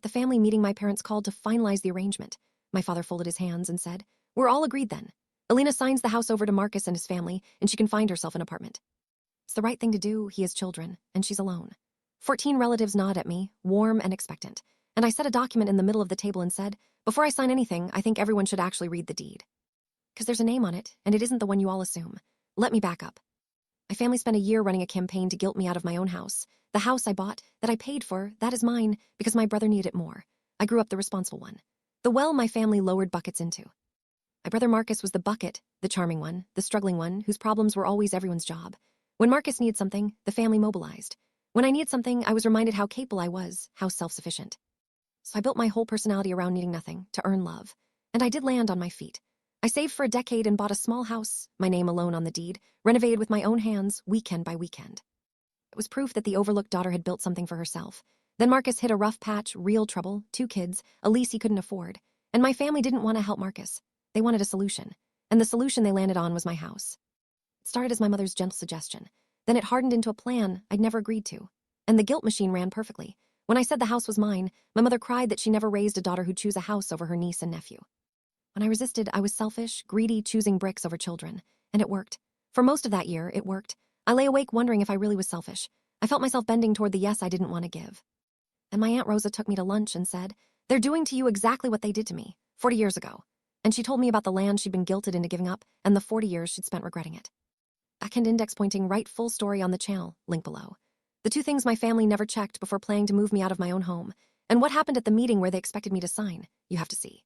the family meeting my parents called to finalize the arrangement. My father folded his hands and said, "We're all agreed then. Alina signs the house over to Marcus and his family, and she can find herself an apartment. It's the right thing to do. He has children, and she's alone." 14 relatives nod at me, warm and expectant, and I set a document in the middle of the table and said, "Before I sign anything, I think everyone should actually read the deed. Because there's a name on it, and it isn't the one you all assume. Let me back up. My family spent a year running a campaign to guilt me out of my own house. The house I bought, that I paid for, that is mine, because my brother needed it more. I grew up the responsible one. The well my family lowered buckets into. My brother Marcus was the bucket, the charming one, the struggling one, whose problems were always everyone's job. When Marcus needed something, the family mobilized. When I needed something, I was reminded how capable I was, how self-sufficient. So I built my whole personality around needing nothing, to earn love. And I did land on my feet. I saved for a decade and bought a small house, my name alone on the deed, renovated with my own hands, weekend by weekend. It was proof that the overlooked daughter had built something for herself. Then Marcus hit a rough patch, real trouble, 2 kids, a lease he couldn't afford. And my family didn't want to help Marcus. They wanted a solution. And the solution they landed on was my house. It started as my mother's gentle suggestion. Then it hardened into a plan I'd never agreed to. And the guilt machine ran perfectly. When I said the house was mine, my mother cried that she never raised a daughter who'd choose a house over her niece and nephew. When I resisted, I was selfish, greedy, choosing bricks over children. And it worked. For most of that year, it worked. I lay awake wondering if I really was selfish. I felt myself bending toward the yes I didn't want to give. And my Aunt Rosa took me to lunch and said, "They're doing to you exactly what they did to me, 40 years ago." And she told me about the land she'd been guilted into giving up and the 40 years she'd spent regretting it. Backend index pointing right, full story on the channel, link below. The 2 things my family never checked before planning to move me out of my own home. And what happened at the meeting where they expected me to sign, you have to see.